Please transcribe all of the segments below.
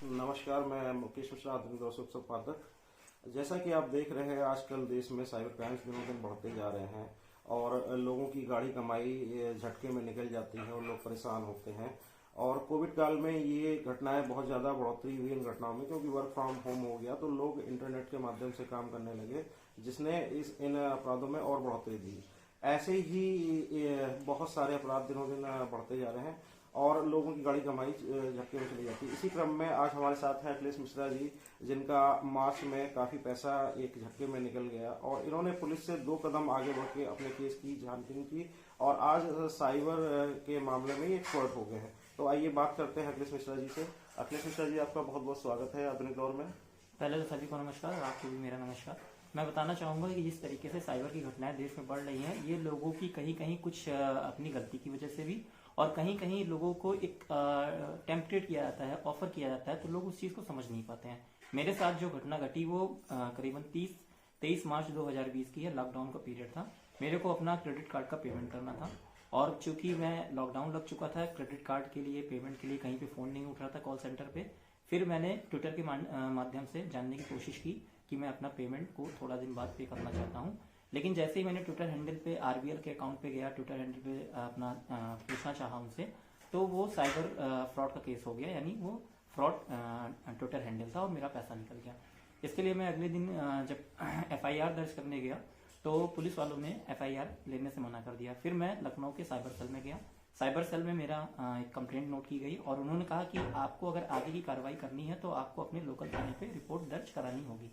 नमस्कार, मैं मुकेश मिश्रा, आधुनिक दर्शक संपादक। जैसा कि आप देख रहे हैं, आजकल देश में साइबर क्राइम्स दिनों दिन बढ़ते जा रहे हैं और लोगों की गाढ़ी कमाई झटके में निकल जाती है और लोग परेशान होते हैं। और कोविड काल में ये घटनाएं बहुत ज़्यादा बढ़ोतरी हुई इन घटनाओं में, क्योंकि वर्क फ्रॉम होम हो गया तो लोग इंटरनेट के माध्यम से काम करने लगे, जिसने इन अपराधों में और बढ़ोतरी दी। ऐसे ही बहुत सारे अपराध दिनों दिन बढ़ते जा रहे हैं और लोगों की गाड़ी कमाई झटके में चली जाती है। इसी क्रम में आज हमारे साथ हैं अखिलेश मिश्रा जी, जिनका मार्च में काफी पैसा एक झटके में निकल गया और इन्होंने पुलिस से 2 कदम आगे बढ़ के अपने केस की छानबीन की और आज साइबर के मामले में एक्सपर्ट हो गए हैं। तो आइए बात करते हैं अखिलेश मिश्रा जी से। अखिलेश मिश्रा जी, आपका बहुत बहुत स्वागत है आधुनिक दौर में। पहले तो सभी को नमस्कार, आपको भी मेरा नमस्कार। मैं बताना चाहूँगा कि जिस तरीके से साइबर की घटनाएं देश में बढ़ रही हैं, ये लोगों की कहीं कहीं कुछ अपनी गलती की वजह से भी और कहीं कहीं लोगों को एक टेम्पटेट किया जाता है, ऑफर किया जाता है, तो लोग उस चीज़ को समझ नहीं पाते हैं। मेरे साथ जो घटना घटी वो करीबन 23 मार्च 2020 की है। लॉकडाउन का पीरियड था। मेरे को अपना क्रेडिट कार्ड का पेमेंट करना था और चूंकि मैं लॉकडाउन लग चुका था, क्रेडिट कार्ड के लिए पेमेंट के लिए कहीं पे फ़ोन नहीं उठ रहा था कॉल सेंटर पे। फिर मैंने ट्विटर के माध्यम से जानने की कोशिश की कि मैं अपना पेमेंट को थोड़ा दिन बाद पे करना चाहता हूँ। लेकिन जैसे ही मैंने ट्विटर हैंडल पे आरबीएल के अकाउंट पे गया, ट्विटर हैंडल पे अपना पूछना चाहा उनसे, तो वो साइबर फ्रॉड का केस हो गया, यानी वो फ्रॉड ट्विटर हैंडल था और मेरा पैसा निकल गया। इसके लिए मैं अगले दिन जब एफआईआर दर्ज करने गया तो पुलिस वालों ने एफआईआर लेने से मना कर दिया। फिर मैं लखनऊ के साइबर सेल में गया। साइबर सेल में मेरा एक कंप्लेंट नोट की गई और उन्होंने कहा कि आपको अगर आगे की कार्रवाई करनी है तो आपको अपने लोकल थाने पे रिपोर्ट दर्ज करानी होगी।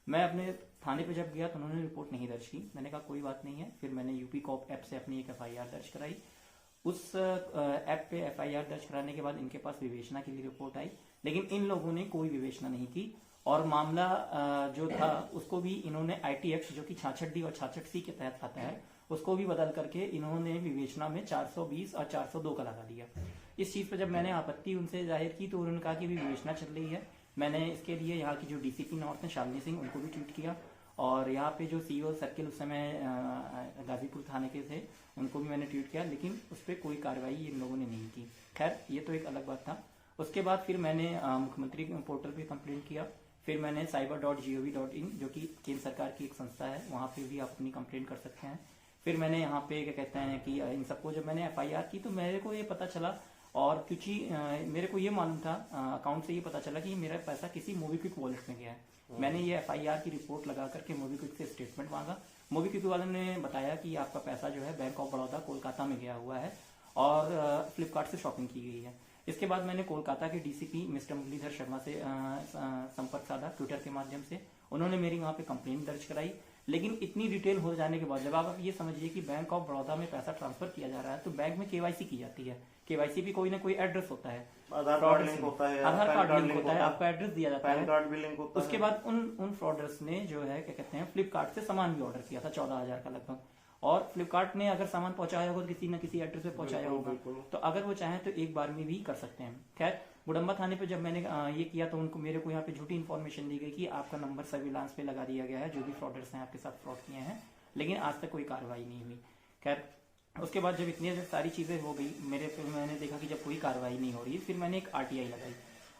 मैं अपने थाने पे जब गया तो उन्होंने रिपोर्ट नहीं दर्ज की। मैंने कहा कोई बात नहीं है। फिर मैंने यूपी कॉप ऐप से अपनी एक एफआईआर दर्ज कराई। उस ऐप पे एफआईआर दर्ज कराने के बाद इनके पास विवेचना के लिए रिपोर्ट आई, लेकिन इन लोगों ने कोई विवेचना नहीं की और मामला जो था उसको भी इन्होंने आईटी एक्ट, जो कि 66D और 66C के तहत आता है, उसको भी बदल करके इन्होंने विवेचना में 420 और 402 का लगा दिया। इस चीज पर जब मैंने आपत्ति उनसे जाहिर की तो उन्होंने कहा कि भी विवेचना चल रही है। मैंने इसके लिए यहाँ की जो डीसीपी नॉर्थ है शालिनी सिंह, उनको भी ट्वीट किया और यहाँ पे जो सीओ सर्किल उस समय गाजीपुर थाने के थे, उनको भी मैंने ट्वीट किया, लेकिन उस पर कोई कार्रवाई इन लोगों ने नहीं की। खैर, ये तो एक अलग बात था। उसके बाद फिर मैंने मुख्यमंत्री पोर्टल पे कंप्लेंट किया। फिर मैंने cyber.gov.in, जो कि केंद्र सरकार की एक संस्था है, वहाँ पे भी आप अपनी कंप्लेंट कर सकते हैं। फिर मैंने यहाँ पे क्या कहते हैं कि इन सबको जब मैंने एफआईआर की तो मेरे को ये पता चला, और क्योंकि मेरे को ये मालूम था, अकाउंट से ये पता चला कि मेरा पैसा किसी मोबीक्विक वॉलेट में गया है। मैंने ये एफआईआर की रिपोर्ट लगा करके मोबीक्विक से स्टेटमेंट मांगा। मोबीक्विक वाले ने बताया कि आपका पैसा जो है बैंक ऑफ बड़ौदा कोलकाता में गया हुआ है और फ्लिपकार्ट से शॉपिंग की गई है। इसके बाद मैंने कोलकाता के डीसीपी मिस्टर मुरलीधर शर्मा से संपर्क साधा ट्विटर के माध्यम से। उन्होंने मेरी वहाँ पे कंप्लेंट दर्ज कराई, लेकिन इतनी डिटेल हो जाने के बाद जब आप ये समझिए कि बैंक ऑफ बड़ौदा में पैसा ट्रांसफर किया जा रहा है तो बैंक में केवाईसी की जाती है। केवाईसी भी कोई ना कोई एड्रेस होता है, आधार कार्ड लिंक होता है, आपका एड्रेस दिया जाता है, पैन कार्ड भी लिंक होता है। उसके बाद उन फ्रॉडर्स ने जो है क्या कहते हैं फ्लिपकार्ट से सामान भी ऑर्डर किया था 14,000 का लगभग, और फ्लिपकार्ट ने अगर सामान पहुंचाया होगा तो किसी न किसी एड्रेस पे पहुंचाया होगा, तो अगर वो चाहें तो एक बार में भी कर सकते हैं। खैर, गुडम्बा थाने पे जब मैंने ये किया तो उनको मेरे को यहाँ पे झूठी इन्फॉर्मेशन दी गई कि आपका नंबर सर्विलांस पे लगा दिया गया है, जो भी फ्रॉडर्स हैं आपके साथ फ्रॉड किए हैं, लेकिन आज तक कोई कार्रवाई नहीं हुई। खैर, उसके बाद जब इतनी सारी चीजें हो गई मैंने देखा कि जब कोई कार्रवाई नहीं हो रही, फिर मैंने एक आरटीआई लगाई।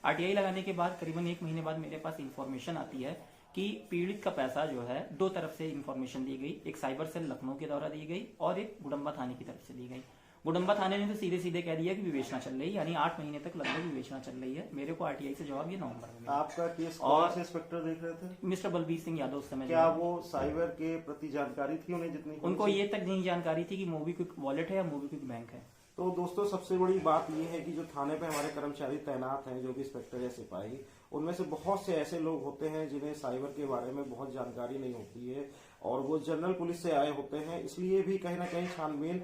आरटीआई लगाने के बाद करीबन 1 महीने बाद मेरे पास इंफॉर्मेशन आती है कि पीड़ित का पैसा जो है 2 तरफ से इंफॉर्मेशन दी गई, एक साइबर सेल लखनऊ के द्वारा दी गई और एक गुडम्बा थाने की तरफ से दी गई। गुडम्बा थाने ने तो सीधे सीधे कह दिया कि विवेचना चल रही है, यानी 8 महीने तक लगभग विवेचना चल रही है। मेरे को आरटीआई से जवाब ये नवंबर में मिला। आपका केस कौन से इंस्पेक्टर देख रहे थे? मिस्टर बलबीर सिंह यादव उस समय। क्या वो साइबर के प्रति जानकारी थी उन्हें? जितनी उनको ये तक नहीं जानकारी थी कि मोबीक्विक वॉलेट है या मोबीक्विक बैंक है। तो दोस्तों, सबसे बड़ी बात यह है कि जो थाने पे हमारे कर्मचारी तैनात हैं, जो भी इंस्पेक्टर या सिपाही, उनमें से बहुत से ऐसे लोग होते हैं जिन्हें साइबर के बारे में बहुत जानकारी नहीं होती है और वो जनरल पुलिस से आए होते हैं, इसलिए भी कहीं ना कहीं छानबीन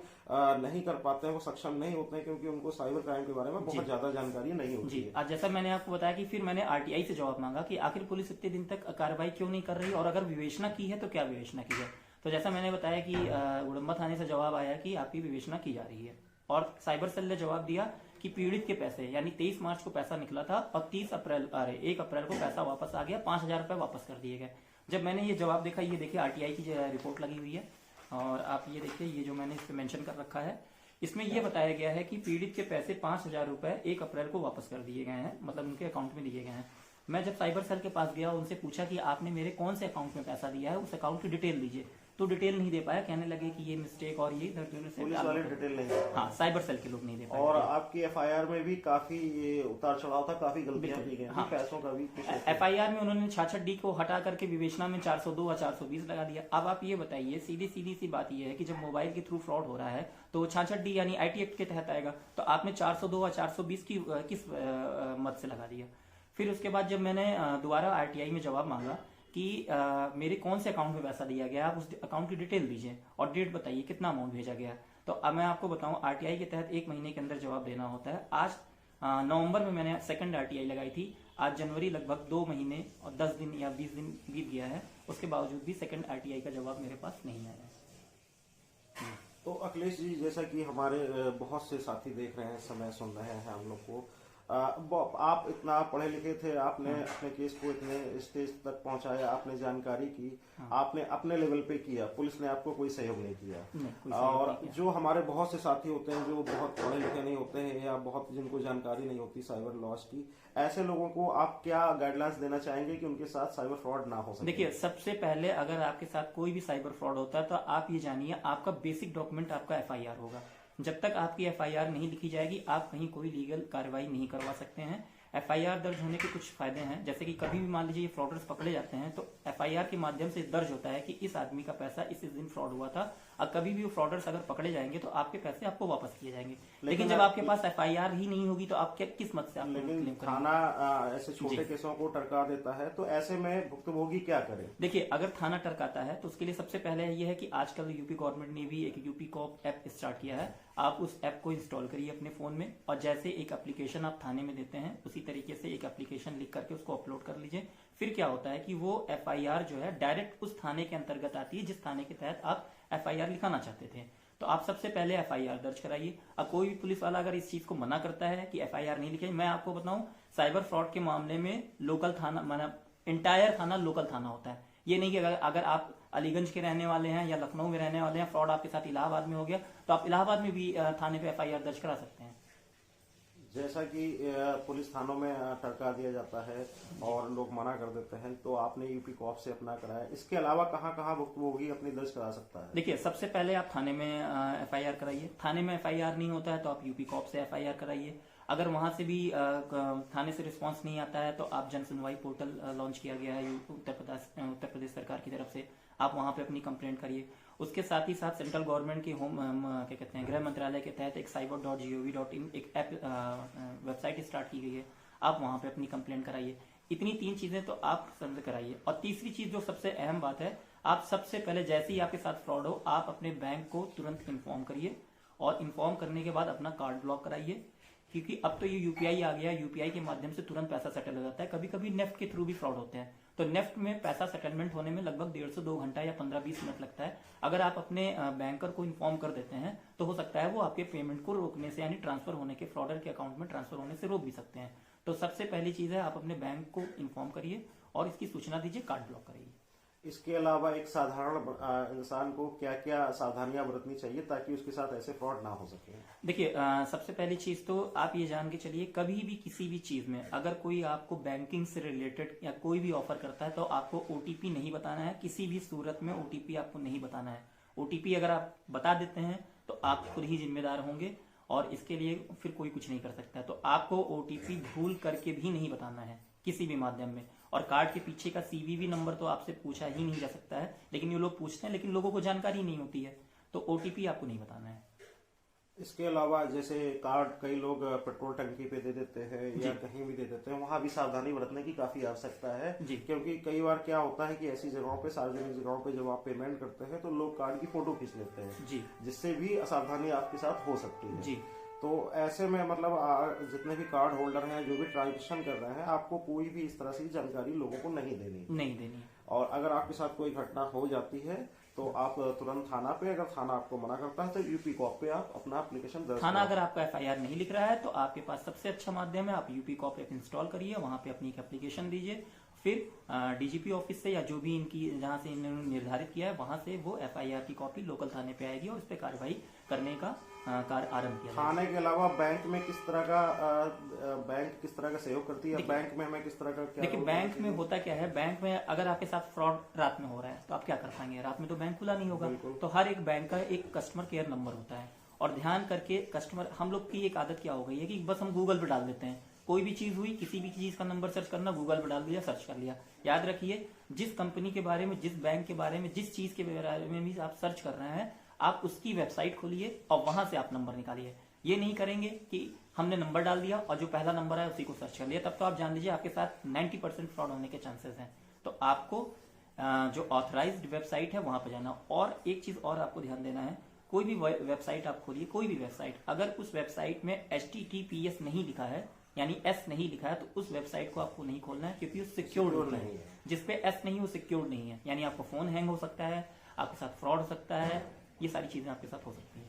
नहीं कर पाते हैं, वो सक्षम नहीं होते हैं, क्योंकि उनको साइबर क्राइम के बारे में बहुत ज्यादा जानकारी नहीं होती है। आज जैसा मैंने आपको बताया कि फिर मैंने आरटीआई से जवाब मांगा कि आखिर पुलिस इतने दिन तक कार्रवाई क्यों नहीं कर रही और अगर विवेचना की है तो क्या विवेचना की है। तो जैसा मैंने बताया कि गुडम्बा थाने से जवाब आया कि आपकी विवेचना की जा रही है, और साइबर सेल ने जवाब दिया कि पीड़ित के पैसे, यानी 23 मार्च को पैसा निकला था और 1 अप्रैल को पैसा वापस आ गया, 5,000 रुपए वापस कर दिए गए। जब मैंने ये जवाब देखा, ये देखिए आरटीआई की रिपोर्ट लगी हुई है और आप ये देखिए, ये जो मैंने इस पे मेंशन कर रखा है इसमें यह बताया गया है कि पीड़ित के पैसे 5,000 रुपए 1 अप्रैल को वापस कर दिए गए हैं, मतलब उनके अकाउंट में दिए गए हैं। मैं जब साइबर सेल के पास गया, उनसे पूछा कि आपने मेरे कौन से अकाउंट में पैसा दिया है, उस अकाउंट की डिटेल दीजिए, तो डिटेल नहीं दे पाया। कहने लगे कि ये मिस्टेक और ये पुलिस वाले डिटेल नहीं दे पाए। हाँ, साइबर सेल के लोग नहीं दे पाए। और आपकी एफआईआर में भी काफी ये उतार चढ़ाव था, काफी गलतियां की गई, हाँ। पैसों का भी एफआईआर में उन्होंने 66D को हटा करके विवेचना में 402 और 420 लगा दिया। अब आप ये बताइए, सीधी सी बात ये है कि जब मोबाइल के थ्रू फ्रॉड हो रहा है तो 66D यानी IT एक्ट के तहत आएगा, तो आपने 402 और 420 की किस मत से लगा दिया। फिर उसके बाद जब मैंने दोबारा RTI में जवाब मांगा कि मेरे कौन से अकाउंट में पैसा दिया गया, आप उस अकाउंट की डिटेल दीजिए और डेट बताइए कितना अमाउंट भेजा गया। तो अब मैं आपको बताऊं, RTI के तहत 1 महीने के अंदर जवाब देना होता है। आज नवंबर में मैंने सेकंड RTI लगाई थी, आज जनवरी, लगभग 2 महीने और 10 दिन या 20 दिन बीत गया है, उसके बावजूद भी सेकंड RTI का जवाब मेरे पास नहीं आया है। तो अखिलेश जी, जैसा कि हमारे बहुत से साथी देख रहे हैं, समय सुन रहे हैं हम लोग को, आप इतना पढ़े लिखे थे, आपने अपने केस को इतने स्टेज तक पहुंचाया, आपने जानकारी की, आपने अपने लेवल पे किया, पुलिस ने आपको कोई सहयोग नहीं किया। और जो हमारे बहुत से साथी होते हैं जो बहुत पढ़े लिखे नहीं होते हैं या बहुत जिनको जानकारी नहीं होती साइबर लॉस की, ऐसे लोगों को आप क्या गाइडलाइंस देना चाहेंगे कि उनके साथ साइबर फ्रॉड ना हो सके? देखिए, सबसे पहले अगर आपके साथ कोई भी साइबर फ्रॉड होता है तो आप ये जानिए, आपका बेसिक डॉक्यूमेंट आपका FIR होगा। जब तक आपकी FIR नहीं लिखी जाएगी, आप कहीं कोई लीगल कार्रवाई नहीं करवा सकते हैं। FIR दर्ज होने के कुछ फायदे हैं, जैसे कि कभी भी मान लीजिए ये फ्रॉडर्स पकड़े जाते हैं तो FIR के माध्यम से दर्ज होता है कि इस आदमी का पैसा इस दिन फ्रॉड हुआ था, और कभी भी वो फ्रॉडर्स अगर पकड़े जाएंगे तो आपके पैसे आपको वापस किए जाएंगे। लेकिन जब आपके पास FIR ही नहीं होगी तो आप क्या किस मत से आप क्लेम करेंगे? थाना ऐसे छोटे केसों को टरका देता है, तो ऐसे में भुक्तभोगी क्या करे? देखिए, अगर थाना टरकाता है तो उसके लिए सबसे पहले ये है कि आजकल यूपी गवर्नमेंट ने भी एक यूपी कॉप ऐप स्टार्ट किया है। आप उस ऐप को इंस्टॉल करिए अपने फोन में, और जैसे एक एप्लीकेशन आप थाने में देते हैं उसी तरीके से एक एप्लीकेशन लिख करके उसको अपलोड कर लीजिए। फिर क्या होता है कि वो FIR जो है डायरेक्ट उस थाने के अंतर्गत आती है जिस थाने के तहत आप FIR लिखाना चाहते थे। तो आप सबसे पहले FIR दर्ज कराइए। अब कोई भी पुलिस वाला अगर इस चीज को मना करता है कि FIR नहीं लिखे, मैं आपको बताऊं, साइबर फ्रॉड के मामले में लोकल थाना, मतलब इंटायर थाना लोकल थाना होता है। ये नहीं कि अगर आप अलीगंज के रहने वाले हैं या लखनऊ में रहने वाले हैं, फ्रॉड आपके साथ इलाहाबाद में हो गया, तो आप इलाहाबाद में भी थाने पे FIR दर्ज करा सकते हैं। जैसा कि पुलिस थानों में टरका दिया जाता है और लोग मना कर देते हैं, तो आपने यूपी कॉप से अपना कराया, इसके अलावा कहाँ कहाँ भुक्तभोगी अपनी दर्ज करा सकता है? देखिए, सबसे पहले आप थाने में FIR कराइए। थाने में FIR नहीं होता है तो आप यूपी कॉप से FIR कराइए। अगर वहां से भी थाने से रिस्पांस नहीं आता है तो आप जन सुनवाई पोर्टल लॉन्च किया गया है उत्तर प्रदेश सरकार की तरफ से, आप वहां पे अपनी कंप्लेंट करिए। उसके साथ ही साथ सेंट्रल गवर्नमेंट की क्या कहते हैं, गृह मंत्रालय के तहत एक cyber.gov.in एक ऐप वेबसाइट स्टार्ट की गई है, आप वहां पे अपनी कंप्लेंट कराइए। इतनी 3 चीजें तो आप समझ कराइए। और तीसरी चीज जो सबसे अहम बात है, आप सबसे पहले जैसे ही आपके साथ फ्रॉड हो, आप अपने बैंक को तुरंत इन्फॉर्म करिए, और इन्फॉर्म करने के बाद अपना कार्ड ब्लॉक कराइए, क्योंकि अब तो ये UPI आ गया है, UPI के माध्यम से तुरंत पैसा सेटल हो जाता है। कभी कभी नेफ्ट के थ्रू भी फ्रॉड होते हैं, तो नेफ्ट में पैसा सेटलमेंट होने में लगभग 1.5 से 2 घंटा या 15-20 मिनट लगता है। अगर आप अपने बैंकर को इन्फॉर्म कर देते हैं तो हो सकता है वो आपके पेमेंट को रोकने से, यानी ट्रांसफर होने के, फ्रॉडर के अकाउंट में ट्रांसफर होने से रोक भी सकते हैं। तो सबसे पहली चीज है, आप अपने बैंक को इन्फॉर्म करिए और इसकी सूचना दीजिए, कार्ड ब्लॉक कराइए। इसके अलावा एक साधारण इंसान को क्या क्या सावधानियां बरतनी चाहिए ताकि उसके साथ ऐसे फ्रॉड ना हो सके? देखिए, सबसे पहली चीज तो आप ये जान के चलिए, कभी भी किसी भी चीज में अगर कोई आपको बैंकिंग से रिलेटेड या कोई भी ऑफर करता है तो आपको OTP नहीं बताना है। किसी भी सूरत में OTP आपको नहीं बताना है। OTP अगर आप बता देते हैं तो आप खुद ही जिम्मेदार होंगे, और इसके लिए फिर कोई कुछ नहीं कर सकता। तो आपको OTP भूल करके भी नहीं बताना है किसी भी माध्यम में। और कार्ड के पीछे का CVV नंबर तो आपसे पूछा ही नहीं जा सकता है, लेकिन ये लोग पूछते हैं, लेकिन लोगों को जानकारी नहीं होती है, तो OTP आपको नहीं बताना है। इसके अलावा जैसे कार्ड कई लोग पेट्रोल टंकी पे दे देते हैं या कहीं भी दे देते हैं, वहां भी सावधानी बरतने की काफी आवश्यकता है, क्योंकि कई बार क्या होता है कि ऐसी जगहों पे, सार्वजनिक जगहों पे जब आप पेमेंट करते हैं तो लोग कार्ड की फोटो खींच लेते हैं, जिससे भी असावधानी आपके साथ हो सकती है। तो ऐसे में मतलब जितने भी कार्ड होल्डर हैं, जो भी ट्रांजेक्शन कर रहे हैं, आपको कोई भी इस तरह से जानकारी लोगों को नहीं देनी। और अगर आपके साथ कोई घटना हो जाती है तो आप तुरंत थाना पे, अगर थाना आपको मना करता है तो यूपी कॉप पे आप अपना एप्लीकेशन दर्ज थाना अगर आपका FIR नहीं लिख रहा है तो आपके पास सबसे अच्छा माध्यम है, आप यूपी कॉप ऐप इंस्टॉल करिए, वहां पे अपनी एक एप्लीकेशन दीजिए, फिर DGP ऑफिस से या जो भी इनकी जहां से इन्होंने निर्धारित किया है वहां से वो FIR की कॉपी लोकल थाने पे आएगी और उस पर कार्रवाई करने का कार्य आरंभ किया जाएगा। खाने के अलावा बैंक में किस तरह का बैंक किस तरह का सहयोग करती है, बैंक में हमें किस तरह का क्या? देखिए बैंक में होता क्या है, बैंक में अगर आपके साथ फ्रॉड रात में हो रहा है तो आप क्या कर पाएंगे, रात में तो बैंक खुला नहीं होगा। तो हर एक बैंक का एक कस्टमर केयर नंबर होता है, और ध्यान करके कस्टमर, हम लोग की एक आदत क्या हो गई है कि बस हम गूगल पे डाल देते हैं, कोई भी चीज हुई, किसी भी चीज का नंबर सर्च करना, गूगल पे डाल दिया, सर्च कर लिया। याद रखिए, जिस कंपनी के बारे में, जिस बैंक के बारे में, जिस चीज के बारे में भी आप सर्च कर रहे हैं, आप उसकी वेबसाइट खोलिए और वहां से आप नंबर निकालिए। ये नहीं करेंगे कि हमने नंबर डाल दिया और जो पहला नंबर है उसी को सर्च कर लिया, तब तो आप जान लीजिए आपके साथ 90% फ्रॉड होने के चांसेस हैं। तो आपको जो ऑथराइज्ड वेबसाइट है वहां पर जाना। और एक चीज और आपको ध्यान देना है, कोई भी वेबसाइट आप खोलिए, कोई भी वेबसाइट, अगर उस वेबसाइट में HTTPS नहीं लिखा है, यानी S नहीं लिखा है, तो उस वेबसाइट को आपको नहीं खोलना है, क्योंकि वो सिक्योर्ड नहीं है। जिसपे S नहीं, वो सिक्योर्ड नहीं है, यानी आपका फोन हैंग हो सकता है, आपके साथ फ्रॉड हो सकता है, ये सारी चीजें आपके साथ हो सकती हैं।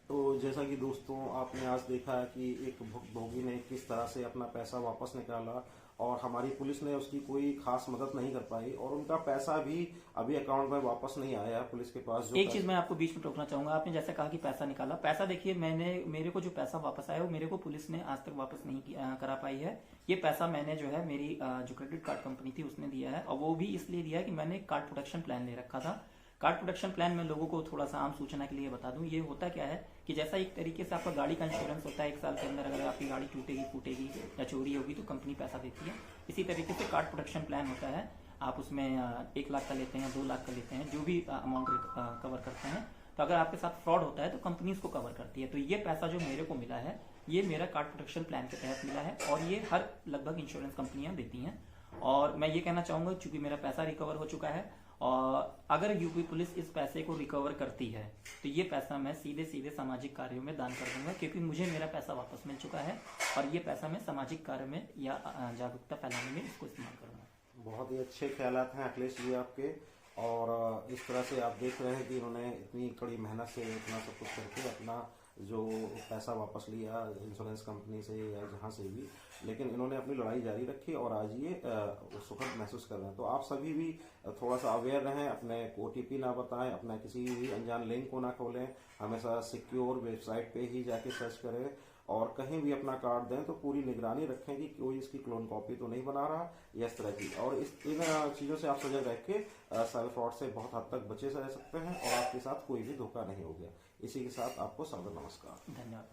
तो जैसा कि दोस्तों आपने आज देखा कि एक भुक्तभोगी ने किस तरह से अपना पैसा वापस निकाला, और हमारी पुलिस ने उसकी कोई खास मदद नहीं कर पाई, और उनका पैसा भी अभी अकाउंट में वापस नहीं आया पुलिस के पास। एक चीज मैं आपको बीच में टोकना चाहूंगा, आपने जैसे कहा कि पैसा निकाला, पैसा देखिए, मेरे को जो पैसा वापस आया वो मेरे को पुलिस ने आज तक वापस नहीं करा पाई है। ये पैसा मैंने जो है, मेरी जो क्रेडिट कार्ड कंपनी थी उसने दिया है, और वो भी इसलिए दिया है कि मैंने कार्ड प्रोटेक्शन प्लान ले रखा था। कार्ड प्रोटेक्शन प्लान में लोगों को थोड़ा सा आम सूचना के लिए बता दूं, ये होता क्या है कि जैसा एक तरीके से आपका गाड़ी का इंश्योरेंस होता है, 1 साल के अंदर अगर आपकी गाड़ी टूटेगी, फूटेगी या चोरी होगी तो कंपनी पैसा देती है, इसी तरीके से कार्ड प्रोटेक्शन प्लान होता है। आप उसमें 1 लाख का लेते हैं, 2 लाख का लेते हैं, जो भी अमाउंट कवर करते हैं, तो अगर आपके साथ फ्रॉड होता है तो कंपनी उसको कवर करती है। तो ये पैसा जो मेरे को मिला है, ये मेरा कार्ड प्रोटेक्शन प्लान के तहत मिला है, और ये हर लगभग इंश्योरेंस कंपनियां देती हैं। और मैं ये कहना चाहूंगा, चूंकि मेरा पैसा रिकवर हो चुका है, और अगर यूपी पुलिस इस पैसे को रिकवर करती है तो ये पैसा मैं सीधे सीधे सामाजिक कार्यों में दान कर दूंगा, क्योंकि मुझे मेरा पैसा वापस मिल चुका है, और ये पैसा मैं सामाजिक कार्य में या जागरूकता फैलाने में इसको इस्तेमाल करूंगा। बहुत ही अच्छे ख्यालात हैं अखिलेश जी आपके, और इस तरह से आप देख रहे हैं कि इन्होंने इतनी कड़ी मेहनत से इतना सब कुछ करके अपना जो पैसा वापस लिया इंश्योरेंस कंपनी से या जहाँ से भी, लेकिन इन्होंने अपनी लड़ाई जारी रखी और आज ये सुखद महसूस कर रहे हैं। तो आप सभी भी थोड़ा सा अवेयर रहें, अपने OTP ना बताएं, अपना किसी भी अनजान लिंक को ना खोलें, हमेशा सिक्योर वेबसाइट पे ही जाके सर्च करें, और कहीं भी अपना कार्ड दें तो पूरी निगरानी रखें कि कोई इसकी क्लोन कॉपी तो नहीं बना रहा या इस तरह की। और इन चीज़ों से आप सजग रह के साइबर फ्रॉड से बहुत हद तक बचे रह सकते हैं, और आपके साथ कोई भी धोखा नहीं हो गया। इसी के साथ आपको सादर नमस्कार। धन्यवाद।